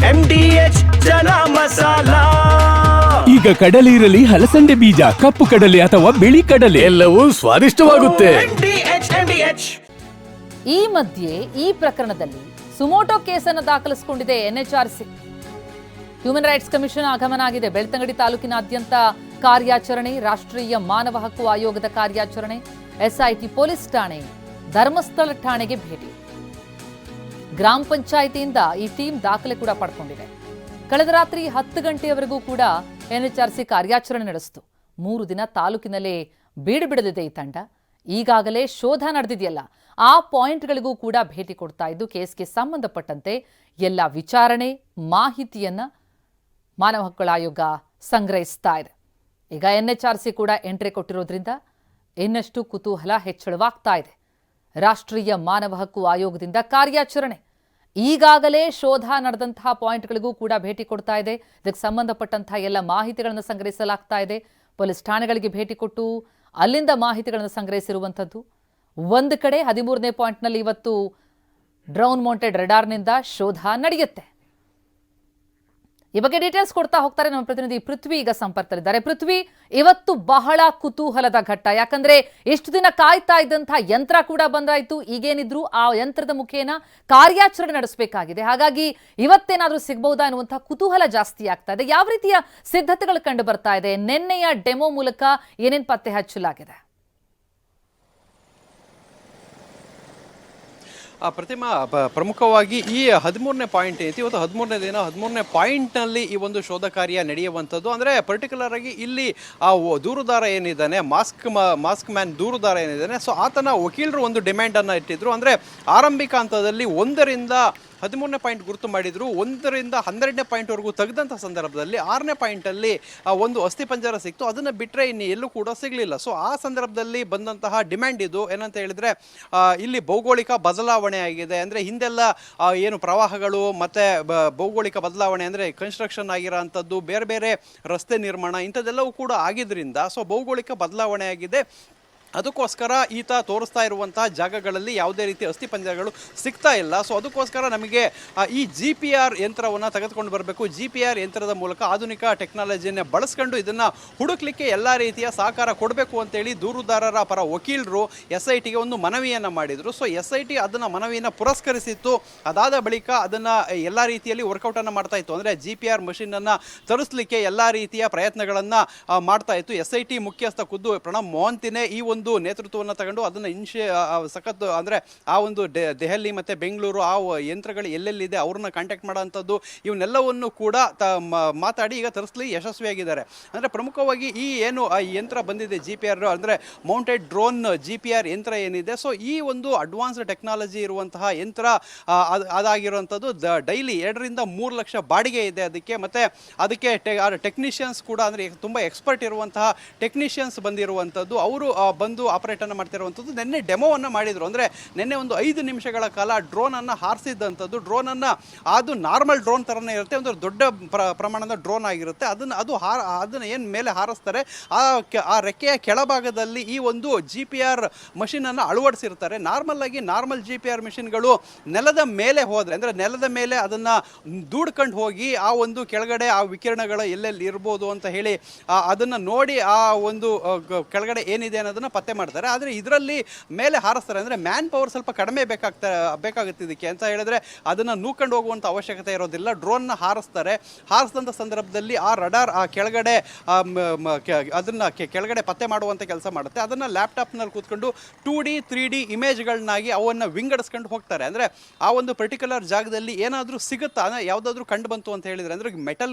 MDH ಚನ masala. ಈಗ ಕಡಲೆ ಇರಲಿ, ಹಲಸಂಡೆ ಬೀಜ, ಕಪ್ಪು ಕಡಲೆ ಅಥವಾ ಬಿಳಿ ಕಡಲೆ, ಎಲ್ಲವೂ ಸ್ವಾದಿಷ್ಟವಾಗುತ್ತೆ. ಈ ಮಧ್ಯೆ ಈ ಪ್ರಕರಣದಲ್ಲಿ ಸುಮೋಟೋ ಕೇಸನ್ನು ದಾಖಲಿಸಿಕೊಂಡಿದೆ NHRC. ಹ್ಯೂಮನ್ ರೈಟ್ಸ್ ಕಮಿಷನ್ ಆಗಮನ ಆಗಿದೆ. ಬೆಳ್ತಂಗಡಿ ತಾಲೂಕಿನಾದ್ಯಂತ ಕಾರ್ಯಾಚರಣೆ, ರಾಷ್ಟ್ರೀಯ ಮಾನವ ಹಕ್ಕು ಆಯೋಗದ ಕಾರ್ಯಾಚರಣೆ, SIT ಪೊಲೀಸ್ ಠಾಣೆ, ಧರ್ಮಸ್ಥಳ ಠಾಣೆಗೆ ಭೇಟಿ. ಗ್ರಾಮ ಪಂಚಾಯಿತಿಯಿಂದ ಈ ಟೀಮ್ ದಾಖಲೆ ಕೂಡ ಪಡ್ಕೊಂಡಿದೆ. ಕಳೆದ ರಾತ್ರಿ 10 ಗಂಟೆಯವರೆಗೂ ಕೂಡ NHRC ಕಾರ್ಯಾಚರಣೆ ನಡೆಸಿತು. 3 ದಿನ ತಾಲೂಕಿನಲ್ಲೇ ಬೀಡುಬಿಡಲಿದೆ ಈ ತಂಡ. ಈಗಾಗಲೇ ಶೋಧ ನಡೆದಿದೆಯಲ್ಲ, ಆ ಪಾಯಿಂಟ್ಗಳಿಗೂ ಕೂಡ ಭೇಟಿ ಕೊಡ್ತಾ ಇದ್ದು ಕೇಸ್ಗೆ ಸಂಬಂಧಪಟ್ಟಂತೆ ಎಲ್ಲ ವಿಚಾರಣೆ ಮಾಹಿತಿಯನ್ನ ಮಾನವ ಹಕ್ಕುಗಳ ಆಯೋಗ ಸಂಗ್ರಹಿಸ್ತಾ ಇದೆ. ಈಗ NHRC ಕೂಡ ಎಂಟ್ರಿ ಕೊಟ್ಟಿರೋದ್ರಿಂದ ಇನ್ನಷ್ಟು ಕುತೂಹಲ ಹೆಚ್ಚಳವಾಗ್ತಾ ಇದೆ. ರಾಷ್ಟ್ರೀಯ ಮಾನವ ಹಕ್ಕು ಆಯೋಗದಿಂದ ಕಾರ್ಯಾಚರಣೆ, ಈಗಾಗಲೇ ಶೋಧ ನಡೆದಂತಹ ಪಾಯಿಂಟ್ಗಳಿಗೂ ಕೂಡ ಭೇಟಿ ಕೊಡ್ತಾ ಇದೆ. ಇದಕ್ಕೆ ಸಂಬಂಧಪಟ್ಟಂತಹ ಎಲ್ಲ ಮಾಹಿತಿಗಳನ್ನು ಸಂಗ್ರಹಿಸಲಾಗ್ತಾ ಇದೆ. ಪೊಲೀಸ್ ಠಾಣೆಗಳಿಗೆ ಭೇಟಿ ಕೊಟ್ಟು ಅಲ್ಲಿಂದ ಮಾಹಿತಿಗಳನ್ನು ಸಂಗ್ರಹಿಸಿರುವಂಥದ್ದು. ಒಂದು ಕಡೆ 13ನೇ ಪಾಯಿಂಟ್ನಲ್ಲಿ ಇವತ್ತು ಡ್ರೋನ್ ಮೌಂಟೆಡ್ ರೆಡಾರ್ನಿಂದ ಶೋಧ ನಡೆಯುತ್ತೆ. ಈ ಬಗ್ಗೆ ಡೀಟೇಲ್ಸ್ ಕೊಡ್ತಾ ಹೋಗ್ತಾರೆ ನಮ್ಮ ಪ್ರತಿನಿಧಿ ಪೃಥ್ವಿ. ಈಗ ಸಂಪರ್ಕದಲ್ಲಿದ್ದಾರೆ. ಪೃಥ್ವಿ, ಇವತ್ತು ಬಹಳ ಕುತೂಹಲದ ಘಟ್ಟ. ಯಾಕಂದ್ರೆ ಇಷ್ಟು ದಿನ ಕಾಯ್ತಾ ಇದ್ದಂತಹ ಯಂತ್ರ ಕೂಡ ಬಂದಾಯ್ತು. ಈಗೇನಿದ್ರು ಆ ಯಂತ್ರದ ಮುಖೇನ ಕಾರ್ಯಾಚರಣೆ ನಡೆಸಬೇಕಾಗಿದೆ. ಹಾಗಾಗಿ ಇವತ್ತೇನಾದ್ರೂ ಸಿಗಬಹುದಾ ಎನ್ನುವಂತಹ ಕುತೂಹಲ ಜಾಸ್ತಿ ಆಗ್ತಾ ಇದೆ. ಯಾವ ರೀತಿಯ ಸಿದ್ಧತೆಗಳು ಕಂಡು ಬರ್ತಾ ಇದೆ? ನಿನ್ನೆಯ ಡೆಮೋ ಮೂಲಕ ಏನೇನ್ ಪತ್ತೆ ಹಚ್ಚಲಾಗಿದೆ? ಪ್ರತಿಮಾ, ಪ್ರಮುಖವಾಗಿ ಈ 13ನೇ ಪಾಯಿಂಟ್ ಐತಿ. ಇವತ್ತು 13ನೇ ದಿನ. 13ನೇ ಪಾಯಿಂಟ್ನಲ್ಲಿ ಈ ಒಂದು ಶೋಧ ಕಾರ್ಯ ನಡೆಯುವಂಥದ್ದು. ಅಂದರೆ ಪರ್ಟಿಕ್ಯುಲರ್ ಆಗಿ ಇಲ್ಲಿ ಆ ದೂರುದಾರ ಏನಿದ್ದಾನೆ, ಮಾಸ್ಕ್ ಮ್ಯಾನ್ ದೂರುದಾರ ಏನಿದ್ದಾನೆ, ಸೊ ಆತನ ವಕೀಲರು ಒಂದು ಡಿಮ್ಯಾಂಡನ್ನು ಇಟ್ಟಿದ್ರು. ಅಂದರೆ ಆರಂಭಿಕ ಹಂತದಲ್ಲಿ 1ರಿಂದ 13ನೇ ಪಾಯಿಂಟ್ ಗುರುತು ಮಾಡಿದ್ರು. 1ರಿಂದ 12ನೇ ಪಾಯಿಂಟ್ವರೆಗೂ ತೆಗೆದಂಥ ಸಂದರ್ಭದಲ್ಲಿ 6ನೇ ಪಾಯಿಂಟಲ್ಲಿ ಒಂದು ಅಸ್ಥಿಪಂಜರ ಸಿಕ್ತು. ಅದನ್ನು ಬಿಟ್ಟರೆ ಇನ್ನು ಎಲ್ಲೂ ಕೂಡ ಸಿಗಲಿಲ್ಲ. ಸೊ ಆ ಸಂದರ್ಭದಲ್ಲಿ ಬಂದಂತಹ ಡಿಮ್ಯಾಂಡ್ ಇದು ಏನಂತ ಹೇಳಿದರೆ, ಇಲ್ಲಿ ಭೌಗೋಳಿಕ ಬದಲಾವಣೆ ಆಗಿದೆ. ಅಂದರೆ ಹಿಂದೆಲ್ಲ ಏನು ಪ್ರವಾಹಗಳು ಮತ್ತು ಭೌಗೋಳಿಕ ಬದಲಾವಣೆ ಅಂದರೆ ಕನ್ಸ್ಟ್ರಕ್ಷನ್ ಆಗಿರೋ ಅಂಥದ್ದು, ಬೇರೆ ಬೇರೆ ರಸ್ತೆ ನಿರ್ಮಾಣ ಇಂಥದ್ದೆಲ್ಲವೂ ಕೂಡ ಆಗಿದ್ದರಿಂದ ಸೊ ಭೌಗೋಳಿಕ ಬದಲಾವಣೆ ಆಗಿದೆ. ಅದಕ್ಕೋಸ್ಕರ ಈತ ತೋರಿಸ್ತಾ ಇರುವಂತಹ ಜಾಗಗಳಲ್ಲಿ ಯಾವುದೇ ರೀತಿ ಅಸ್ಥಿಪಂಜರಗಳು ಸಿಗ್ತಾ ಇಲ್ಲ. ಸೊ ಅದಕ್ಕೋಸ್ಕರ ನಮಗೆ ಈ GPR ಯಂತ್ರವನ್ನು ತೆಗೆದುಕೊಂಡು ಬರಬೇಕು. GPR ಯಂತ್ರದ ಮೂಲಕ ಆಧುನಿಕ ಟೆಕ್ನಾಲಜಿಯನ್ನು ಬಳಸ್ಕೊಂಡು ಇದನ್ನು ಹುಡುಕ್ಲಿಕ್ಕೆ ಎಲ್ಲ ರೀತಿಯ ಸಹಕಾರ ಕೊಡಬೇಕು ಅಂತೇಳಿ ದೂರುದಾರರ ಪರ ವಕೀಲರು SITಗೆ ಒಂದು ಮನವಿಯನ್ನು ಮಾಡಿದರು. ಸೊ SIT ಅದನ್ನು ಮನವಿಯನ್ನು ಪುರಸ್ಕರಿಸಿತ್ತು. ಅದಾದ ಬಳಿಕ ಅದನ್ನು ಎಲ್ಲ ರೀತಿಯಲ್ಲಿ ವರ್ಕೌಟನ್ನು ಮಾಡ್ತಾ ಇತ್ತು. ಅಂದರೆ GPR ಮಷೀನನ್ನು ತರಿಸಲಿಕ್ಕೆ ಎಲ್ಲ ರೀತಿಯ ಪ್ರಯತ್ನಗಳನ್ನು ಮಾಡ್ತಾ ಇತ್ತು. SIT ಮುಖ್ಯಸ್ಥ ಖುದ್ದು ಪ್ರಣಬ್ ಮೊಹಂತಿನೇ ಈ ಒಂದು ನೇತೃತ್ವವನ್ನು ತಗೊಂಡು ಅದನ್ನು ಸಖತ್ ಅಂದರೆ ಆ ಒಂದು ದೆಹಲಿ ಮತ್ತು ಬೆಂಗಳೂರು ಆ ಯಂತ್ರಗಳು ಎಲ್ಲೆಲ್ಲಿದೆ ಅವ್ರನ್ನ ಕಾಂಟ್ಯಾಕ್ಟ್ ಮಾಡೋಂಥದ್ದು, ಇವನ್ನೆಲ್ಲವನ್ನು ಕೂಡ ಮಾತಾಡಿ ಈಗ ತರಿಸಲಿ ಯಶಸ್ವಿಯಾಗಿದ್ದಾರೆ. ಅಂದರೆ ಪ್ರಮುಖವಾಗಿ ಈ ಏನು ಆ ಯಂತ್ರ ಬಂದಿದೆ GPR ಅಂದರೆ ಮೌಂಟೆಡ್ ಡ್ರೋನ್ GPR ಯಂತ್ರ ಏನಿದೆ, ಸೊ ಈ ಒಂದು ಅಡ್ವಾನ್ಸ್ಡ್ ಟೆಕ್ನಾಲಜಿ ಇರುವಂತಹ ಯಂತ್ರ ಅದಾಗಿರುವಂಥದ್ದು ಡೈಲಿ 2ರಿಂದ 3 ಲಕ್ಷ ಬಾಡಿಗೆ ಇದೆ ಅದಕ್ಕೆ. ಮತ್ತು ಅದಕ್ಕೆ ಟೆಕ್ನಿಷಿಯನ್ಸ್ ಕೂಡ ಅಂದರೆ ತುಂಬ ಎಕ್ಸ್ಪರ್ಟ್ ಇರುವಂತಹ ಟೆಕ್ನಿಷಿಯನ್ಸ್ ಬಂದಿರುವಂಥದ್ದು. ಅವರು ಬಂದು ಆಪರೇಟನ್ನು ಮಾಡ್ತಿರುವಂಥದ್ದು. ನಿನ್ನೆ ಡೆಮೋವನ್ನು ಮಾಡಿದರು. ಅಂದರೆ ನಿನ್ನೆ ಒಂದು 5 ನಿಮಿಷಗಳ ಕಾಲ ಡ್ರೋನನ್ನು ಹಾರಿಸಿದ್ದಂಥದ್ದು. ಡ್ರೋನನ್ನು ಅದು ನಾರ್ಮಲ್ ಡ್ರೋನ್ ಥರನೇ ಇರುತ್ತೆ, ಒಂದು ದೊಡ್ಡ ಪ್ರಮಾಣದ ಡ್ರೋನ್ ಆಗಿರುತ್ತೆ. ಅದನ್ನು ಏನು ಮೇಲೆ ಹಾರಿಸ್ತಾರೆ ಆ ರೆಕ್ಕೆಯ ಕೆಳಭಾಗದಲ್ಲಿ ಈ ಒಂದು GPR ಮಷೀನನ್ನು ಅಳವಡಿಸಿರ್ತಾರೆ. ನಾರ್ಮಲ್ GPR ಮಿಷಿನ್ಗಳು ನೆಲದ ಮೇಲೆ ಹೋದರೆ ಅಂದರೆ ನೆಲದ ಮೇಲೆ ಅದನ್ನು ದೂಡ್ಕೊಂಡು ಹೋಗಿ ಆ ಒಂದು ಕೆಳಗಡೆ ಆ ವಿಕಿರಣಗಳು ಎಲ್ಲೆಲ್ಲಿ ಇರ್ಬೋದು ಅಂತ ಹೇಳಿ ಅದನ್ನು ನೋಡಿ ಆ ಒಂದು ಕೆಳಗಡೆ ಏನಿದೆ ಅನ್ನೋದನ್ನು ಪತ್ತೆ ಮಾಡ್ತಾರೆ. ಆದರೆ ಇದರಲ್ಲಿ ಮೇಲೆ ಹಾರಿಸ್ತಾರೆ. ಅಂದರೆ ಮ್ಯಾನ್ ಪವರ್ ಸ್ವಲ್ಪ ಕಡಿಮೆ ಬೇಕಾಗುತ್ತೆ ಇದಕ್ಕೆ ಅಂತ ಹೇಳಿದ್ರೆ ಅದನ್ನು ನೂಕೊಂಡು ಹೋಗುವಂಥ ಅವಶ್ಯಕತೆ ಇರೋದಿಲ್ಲ. ಡ್ರೋನ್ನ ಹಾರಿಸಿದಂಥ ಸಂದರ್ಭದಲ್ಲಿ ಆ ರಡಾರ್ ಆ ಕೆಳಗಡೆ ಅದನ್ನು ಕೆಳಗಡೆ ಪತ್ತೆ ಮಾಡುವಂಥ ಕೆಲಸ ಮಾಡುತ್ತೆ. ಅದನ್ನು ಲ್ಯಾಪ್ಟಾಪ್ನಲ್ಲಿ ಕೂತ್ಕೊಂಡು 2D 3D ಇಮೇಜ್ಗಳನ್ನಾಗಿ ಅವನ್ನು ವಿಂಗಡಿಸ್ಕೊಂಡು ಹೋಗ್ತಾರೆ. ಅಂದರೆ ಆ ಒಂದು ಪರ್ಟಿಕ್ಯುಲರ್ ಜಾಗದಲ್ಲಿ ಏನಾದರೂ ಸಿಗುತ್ತಾ, ಯಾವುದಾದ್ರೂ ಕಂಡು ಬಂತು ಅಂತ ಹೇಳಿದರೆ, ಅಂದರೆ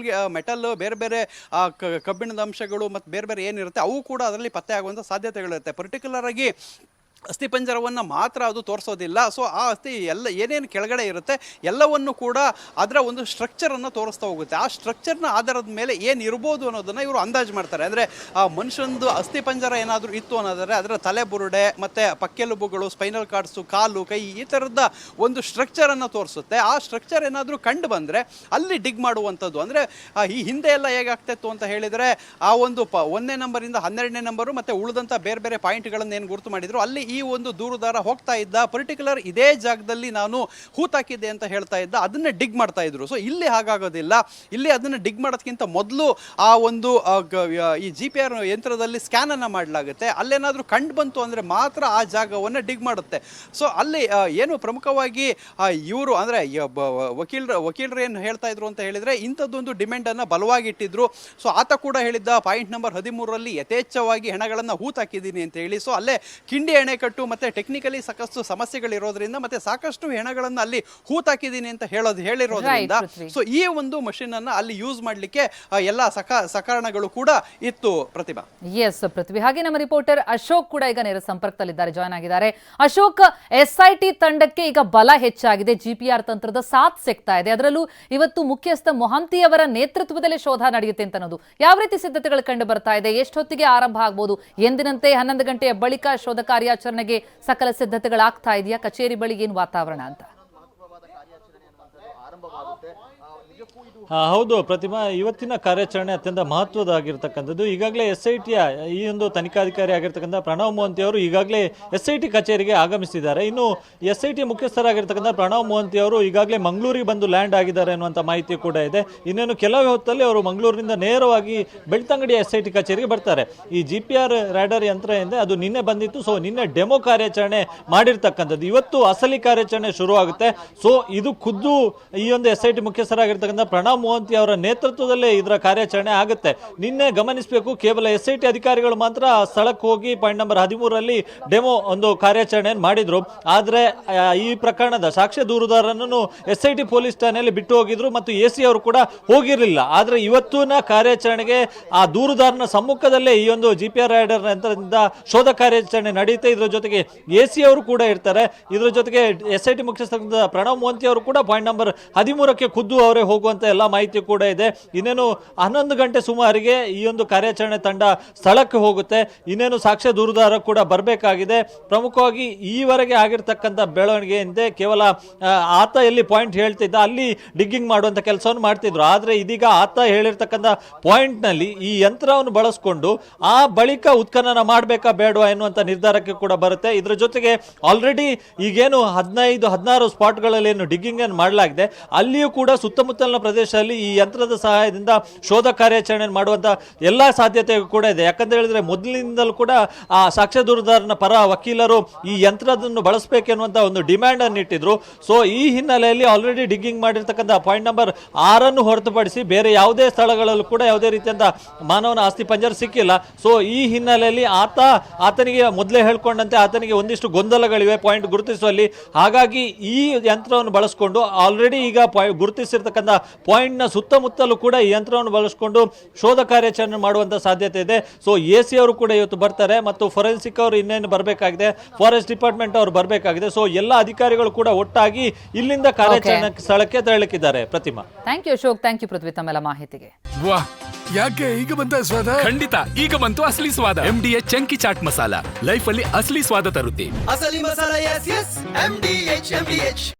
ಮೆಟಲ್ ಬೇರೆ ಬೇರೆ ಕಬ್ಬಿಣದ ಅಂಶಗಳು ಮತ್ತು ಬೇರೆ ಬೇರೆ ಏನಿರುತ್ತೆ ಅವು ಕೂಡ ಅದರಲ್ಲಿ ಪತ್ತೆ ಆಗುವಂಥ ಸಾಧ್ಯತೆಗಳಿರುತ್ತೆ. ಪರ್ಟಿಕ್ಯುಲರ್ ಆಗಿ ಅಸ್ಥಿಪಂಜರವನ್ನು ಮಾತ್ರ ಅದು ತೋರಿಸೋದಿಲ್ಲ. ಸೊ ಆ ಅಸ್ಥಿ ಎಲ್ಲ ಏನೇನು ಕೆಳಗಡೆ ಇರುತ್ತೆ ಎಲ್ಲವನ್ನು ಕೂಡ ಅದರ ಒಂದು ಸ್ಟ್ರಕ್ಚರನ್ನು ತೋರಿಸ್ತಾ ಹೋಗುತ್ತೆ. ಆ ಸ್ಟ್ರಕ್ಚರ್ನ ಆಧಾರದ ಮೇಲೆ ಏನು ಇರ್ಬೋದು ಅನ್ನೋದನ್ನು ಇವರು ಅಂದಾಜು ಮಾಡ್ತಾರೆ. ಅಂದರೆ ಆ ಮನುಷ್ಯನದು ಅಸ್ಥಿಪಂಜರ ಏನಾದರೂ ಇತ್ತು ಅನ್ನೋದಾದರೆ ಅದರ ತಲೆ ಬುರುಡೆ ಮತ್ತು ಪಕ್ಕೆಲುಬುಗಳು, ಸ್ಪೈನಲ್ ಕಾರ್ಡ್ಸು, ಕಾಲು, ಕೈ ಈ ಥರದ ಒಂದು ಸ್ಟ್ರಕ್ಚರನ್ನು ತೋರಿಸುತ್ತೆ. ಆ ಸ್ಟ್ರಕ್ಚರ್ ಏನಾದರೂ ಕಂಡು ಬಂದರೆ ಅಲ್ಲಿ ಡಿಗ್ ಮಾಡುವಂಥದ್ದು. ಅಂದರೆ ಈ ಹಿಂದೆ ಎಲ್ಲ ಹೇಗಾಗ್ತಿತ್ತು ಅಂತ ಹೇಳಿದರೆ ಆ ಒಂದು 1ನೇ ನಂಬರಿಂದ 12ನೇ ನಂಬರು ಮತ್ತು ಉಳಿದಂಥ ಬೇರೆ ಬೇರೆ ಪಾಯಿಂಟ್ಗಳನ್ನು ಏನು ಗುರುತು ಮಾಡಿದ್ರು ಅಲ್ಲಿ ಈ ಈ ಒಂದು ದೂರುದಾರ ಹೋಗ್ತಾ ಇದ್ದ, ಪರ್ಟಿಕ್ಯುಲರ್ ಇದೇ ಜಾಗದಲ್ಲಿ ನಾನು ಹೂತಾಕಿದ್ದೆ ಅಂತ ಹೇಳ್ತಾ ಇದ್ದ, ಅದನ್ನೇ ಡಿಗ್ ಮಾಡ್ತಾ ಇದ್ರು. ಸೊ ಇಲ್ಲಿ ಹಾಗಾಗೋದಿಲ್ಲ. ಇಲ್ಲಿ ಅದನ್ನ ಡಿಗ್ ಮಾಡೋದಕ್ಕಿಂತ ಮೊದಲು ಆ ಒಂದು ಈ GPR ಯಂತ್ರದಲ್ಲಿ ಸ್ಕ್ಯಾನ್ ಅನ್ನ ಮಾಡಲಾಗುತ್ತೆ. ಅಲ್ಲೇನಾದ್ರೂ ಕಂಡು ಬಂತು ಅಂದ್ರೆ ಮಾತ್ರ ಆ ಜಾಗವನ್ನ ಡಿಗ್ ಮಾಡುತ್ತೆ. ಸೊ ಅಲ್ಲಿ ಏನು ಪ್ರಮುಖವಾಗಿ ಇವರು ಅಂದ್ರೆ ವಕೀಲರು ಏನು ಹೇಳ್ತಾ ಇದ್ರು ಅಂತ ಹೇಳಿದ್ರೆ, ಇಂಥದ್ದೊಂದು ಡಿಮ್ಯಾಂಡ್ ಅನ್ನ ಬಲವಾಗಿ ಇಟ್ಟಿದ್ರು. ಸೊ ಆತ ಕೂಡ ಹೇಳಿದ್ದ ಪಾಯಿಂಟ್ ನಂಬರ್ 13ರಲ್ಲಿ ಯಥೇಚ್ಛವಾಗಿ ಹೆಣಗಳನ್ನ ಹೂತಾಕಿದ್ದೀನಿ ಅಂತ ಹೇಳಿ. ಸೊ ಅಲ್ಲೇ ಕಿಂಡಿ ಅಣೆಕಟ್ಟು ಮತ್ತೆ ಟೆಕ್ನಿಕಲಿ ಸಾಕಷ್ಟು ಸಮಸ್ಯೆಗಳಿರೋದ್ರಿಂದ ಮತ್ತೆ ಸಾಕಷ್ಟು ಹೆಣಗಳನ್ನ ಅಲ್ಲಿ ಹೂತಾಕಿದ್ದೀನಿ ಅಂತ ಹೇಳಿರೋದ್ರಿಂದ ಸೊ ಈ ಒಂದು ಮಷಿನ್ ಅನ್ನ ಅಲ್ಲಿ ಯೂಸ್ ಮಾಡ್ಲಿಕ್ಕೆ ಎಲ್ಲ ಸಕಾರಣಗಳು ಕೂಡ ಇತ್ತು. ಪ್ರತಿಭಾ. ಎಸ್ ಪೃಥ್ವಿ, ಹಾಗೆ ನಮ್ಮ ರಿಪೋರ್ಟರ್ ಅಶೋಕ್ ಕೂಡ ಈಗ ನೇರ ಸಂಪರ್ಕದಲ್ಲಿದ್ದಾರೆ, ಜಾಯ್ನ್ ಆಗಿದ್ದಾರೆ. ಅಶೋಕ್, SIT ತಂಡಕ್ಕೆ ಈಗ ಬಲ ಹೆಚ್ಚಾಗಿದೆ, GPR ತಂತ್ರದ ಸಾಥ್ ಸಿಗ್ತಾ ಇದೆ. ಅದರಲ್ಲೂ ಇವತ್ತು ಮುಖ್ಯಸ್ಥ ಮೊಹಂತಿ ಅವರ ನೇತೃತ್ವದಲ್ಲೇ ಶೋಧ ನಡೆಯುತ್ತೆ ಅಂತ ಅನ್ನೋದು ಯಾವ ರೀತಿ ಸಿದ್ಧತೆಗಳು ಕಂಡು ಬರ್ತಾ ಇದೆ? ಎಷ್ಟೊತ್ತಿಗೆ ಆರಂಭ ಆಗ್ಬೋದು? ಎಂದಿನಂತೆ 11 ಗಂಟೆಯ ಬಳಿಕ ಶೋಧ ಕಾರ್ಯಾಚರಣೆಗೆ ಸಕಲ ಸಿದ್ಧತೆಗಳಾಗ್ತಾ ಇದೆಯಾ? ಕಚೇರಿ ಬಳಿ ಏನು ವಾತಾವರಣ ಅಂತ? ಹೌದು ಪ್ರತಿಮಾ, ಇವತ್ತಿನ ಕಾರ್ಯಾಚರಣೆ ಅತ್ಯಂತ ಮಹತ್ವದಾಗಿರ್ತಕ್ಕಂಥದ್ದು. ಈಗಾಗಲೇ SITಯ ಈ ಒಂದು ತನಿಖಾಧಿಕಾರಿ ಆಗಿರ್ತಕ್ಕಂಥ ಪ್ರಣವ್ ಮೋಹಂತಿ ಅವರು ಈಗಾಗಲೇ SIT ಕಚೇರಿಗೆ ಆಗಮಿಸಿದ್ದಾರೆ. ಇನ್ನು SIT ಮುಖ್ಯಸ್ಥರಾಗಿರ್ತಕ್ಕಂಥ ಪ್ರಣವ್ ಮೋಹಂತಿ ಅವರು ಈಗಾಗಲೇ ಮಂಗಳೂರಿಗೆ ಬಂದು ಲ್ಯಾಂಡ್ ಆಗಿದ್ದಾರೆ ಅನ್ನುವಂಥ ಮಾಹಿತಿ ಕೂಡ ಇದೆ. ಇನ್ನೇನು ಕೆಲವೇ ಹೊತ್ತಲ್ಲಿ ಅವರು ಮಂಗಳೂರಿನಿಂದ ನೇರವಾಗಿ ಬೆಳ್ತಂಗಡಿ SIT ಕಚೇರಿಗೆ ಬರ್ತಾರೆ. ಈ GPR ರ್ಯಾಡರ್ ಯಂತ್ರ ಏನಿದೆ ಅದು ನಿನ್ನೆ ಬಂದಿತ್ತು. ಸೊ ನಿನ್ನೆ ಡೆಮೋ ಕಾರ್ಯಾಚರಣೆ ಮಾಡಿರ್ತಕ್ಕಂಥದ್ದು. ಇವತ್ತು ಅಸಲಿ ಕಾರ್ಯಾಚರಣೆ ಶುರುವಾಗುತ್ತೆ. ಸೊ ಇದು ಖುದ್ದು ಈ ಒಂದು SIT ಮುಖ್ಯಸ್ಥರಾಗಿರ್ತಕ್ಕಂಥ ಪ್ರಣವ್ ಮೋಹಂತಿ ಅವರ ನೇತೃತ್ವದಲ್ಲೇ ಇದರ ಕಾರ್ಯಾಚರಣೆ ಆಗುತ್ತೆ. ನಿನ್ನೆ ಗಮನಿಸಬೇಕು, ಕೇವಲ SIT ಅಧಿಕಾರಿಗಳು ಮಾತ್ರ ಸ್ಥಳಕ್ಕೆ ಹೋಗಿ ಪಾಯಿಂಟ್ ನಂಬರ್ 13ರಲ್ಲಿ ಡೆಮೋ ಒಂದು ಕಾರ್ಯಾಚರಣೆಯನ್ನು ಮಾಡಿದ್ರು. ಆದರೆ ಈ ಪ್ರಕರಣದ ಸಾಕ್ಷ್ಯ ದೂರುದಾರನನ್ನು SIT ಪೊಲೀಸ್ ಠಾಣೆಯಲ್ಲಿ ಬಿಟ್ಟು ಹೋಗಿದ್ರು ಮತ್ತು AC ಅವರು ಕೂಡ ಹೋಗಿರಲಿಲ್ಲ. ಆದರೆ ಇವತ್ತಿನ ಕಾರ್ಯಾಚರಣೆಗೆ ಆ ದೂರುದಾರನ ಸಮ್ಮುಖದಲ್ಲೇ ಈ ಒಂದು GPR ರೈಡರ್ ಯಂತ್ರದಿಂದ ಶೋಧ ಕಾರ್ಯಾಚರಣೆ ನಡೆಯುತ್ತೆ. ಇದರ ಜೊತೆಗೆ AC ಅವರು ಕೂಡ ಇರ್ತಾರೆ. ಇದರ ಜೊತೆಗೆ SIT ಮುಖ್ಯಸ್ಥ ಪ್ರಣವ್ ಮೋಹಂತಿ ಅವರು ಕೂಡ ಪಾಯಿಂಟ್ ನಂಬರ್ 13ಕ್ಕೆ ಖುದ್ದು ಅವರೇ ಹೋಗುವಂತ ಎಲ್ಲ ಮಾಹಿತಿ ಕೂಡ ಇದೆ. ಇನ್ನೇನು 11 ಗಂಟೆ ಸುಮಾರಿಗೆ ಈ ಒಂದು ಕಾರ್ಯಾಚರಣೆ ತಂಡ ಸ್ಥಳಕ್ಕೆ ಹೋಗುತ್ತೆ. ಇನ್ನೇನು ಸಾಕ್ಷ್ಯ ದೂರುದಾರ ಕೂಡ ಬರಬೇಕಾಗಿದೆ. ಪ್ರಮುಖವಾಗಿ ಈವರೆಗೆ ಆಗಿರ್ತಕ್ಕಂಥ ಬೆಳವಣಿಗೆ ಹಿಂದೆ ಕೇವಲ ಆತ ಎಲ್ಲಿ ಪಾಯಿಂಟ್ ಹೇಳ್ತಿದ್ದ ಅಲ್ಲಿ ಡಿಗ್ಗಿಂಗ್ ಮಾಡುವಂತ ಕೆಲಸವನ್ನು ಮಾಡ್ತಿದ್ರು. ಆದ್ರೆ ಇದೀಗ ಆತ ಹೇಳಿರ್ತಕ್ಕಂಥ ಪಾಯಿಂಟ್ ನಲ್ಲಿ ಈ ಯಂತ್ರವನ್ನು ಬಳಸಿಕೊಂಡು ಆ ಬಳಿಕ ಉತ್ಖನನ ಮಾಡಬೇಕಾ ಬೇಡವಾ ಎನ್ನುವಂತ ನಿರ್ಧಾರಕ್ಕೆ ಕೂಡ ಬರುತ್ತೆ. ಇದರ ಜೊತೆಗೆ ಆಲ್ರೆಡಿ ಈಗೇನು 15-16 ಸ್ಪಾಟ್ಗಳಲ್ಲಿ ಏನು ಡಿಗ್ಗಿಂಗ್ ಅನ್ನು ಮಾಡಲಾಗಿದೆ, ಅಲ್ಲಿಯೂ ಕೂಡ ಸುತ್ತಮುತ್ತಲಿನ ಪ್ರದೇಶದಲ್ಲಿ ಈ ಯಂತ್ರದ ಸಹಾಯದಿಂದ ಶೋಧ ಕಾರ್ಯಾಚರಣೆ ಮಾಡುವಂತ ಎಲ್ಲಾ ಸಾಧ್ಯತೆ ಕೂಡ ಇದೆ. ಯಾಕಂತ ಹೇಳಿದ್ರೆ ಮೊದಲಿನಿಂದಲೂ ಕೂಡ ಆ ಸಾಕ್ಷ್ಯ ದೂರುದಾರನ ಪರ ವಕೀಲರು ಈ ಯಂತ್ರವನ್ನು ಬಳಸಬೇಕೆನ್ನುವಂತ ಒಂದು ಡಿಮ್ಯಾಂಡ್ ಅನ್ನು ಇಟ್ಟಿದ್ರು. ಸೊ ಈ ಹಿನ್ನೆಲೆಯಲ್ಲಿ ಆಲ್ರೆಡಿ ಡಿಗ್ಗಿಂಗ್ ಮಾಡಿರ್ತಕ್ಕಂಥ ಪಾಯಿಂಟ್ ನಂಬರ್ 6 ಹೊರತುಪಡಿಸಿ ಬೇರೆ ಯಾವುದೇ ಸ್ಥಳಗಳಲ್ಲೂ ಕೂಡ ಯಾವುದೇ ರೀತಿಯಂತ ಮಾನವನ ಆಸ್ತಿ ಪಂಜರ ಸಿಕ್ಕಿಲ್ಲ. ಸೊ ಈ ಹಿನ್ನೆಲೆಯಲ್ಲಿ ಆತನಿಗೆ ಮೊದಲೇ ಹೇಳ್ಕೊಂಡಂತೆ ಆತನಿಗೆ ಒಂದಿಷ್ಟು ಗೊಂದಲಗಳಿವೆ ಪಾಯಿಂಟ್ ಗುರುತಿಸುವಲ್ಲಿ. ಹಾಗಾಗಿ ಈ ಯಂತ್ರವನ್ನು ಬಳಸಿಕೊಂಡು ಆಲ್ರೆಡಿ ಈಗ ಗುರುತಿಸಿರ್ತಕ್ಕಂಥ ಪಾಯಿಂಟ್ ನ ಸುತ್ತಮುತ್ತಲೂ ಕೂಡ ಈ ಯಂತ್ರವನ್ನು ಬಳಸಿಕೊಂಡು ಶೋಧ ಕಾರ್ಯಾಚರಣೆ ಮಾಡುವಂತ ಸಾಧ್ಯತೆ ಇದೆ. ಸೊ AC ಅವರು ಕೂಡ ಇವತ್ತು ಬರ್ತಾರೆ ಮತ್ತು ಫೊರೆನ್ಸಿಕ್ ಅವರು ಇನ್ನೇನು ಬರಬೇಕಾಗಿದೆ, ಫಾರೆಸ್ಟ್ ಡಿಪಾರ್ಟ್ಮೆಂಟ್ ಅವರು ಬರಬೇಕಾಗಿದೆ. ಸೊ ಎಲ್ಲ ಅಧಿಕಾರಿಗಳು ಕೂಡ ಒಟ್ಟಾಗಿ ಇಲ್ಲಿಂದ ಕಾರ್ಯಾಚರಣೆ ಸ್ಥಳಕ್ಕೆ ತೆರಳಿದ್ದಾರೆ. Pratima, thank you Ashok, thank you Prithvi ತಮ್ಮೆಲ್ಲ ಮಾಹಿತಿಗೆ. ವಾಹ್, ಯಾಕೆ ಈಗ ಬಂತ ಸ್ವಾದ? ಖಂಡಿತ ಈಗ ಬಂತು ಅಸಲಿ ಸ್ವಾದ. MDH chunky chaat masala life ಅಲ್ಲಿ ಅಸಲಿ ಸ್ವಾದ ತರುತ್ತೆ. ಅಸಲಿ ಮಸಾಲ, ಎಸ್ ಎಸ್ MDH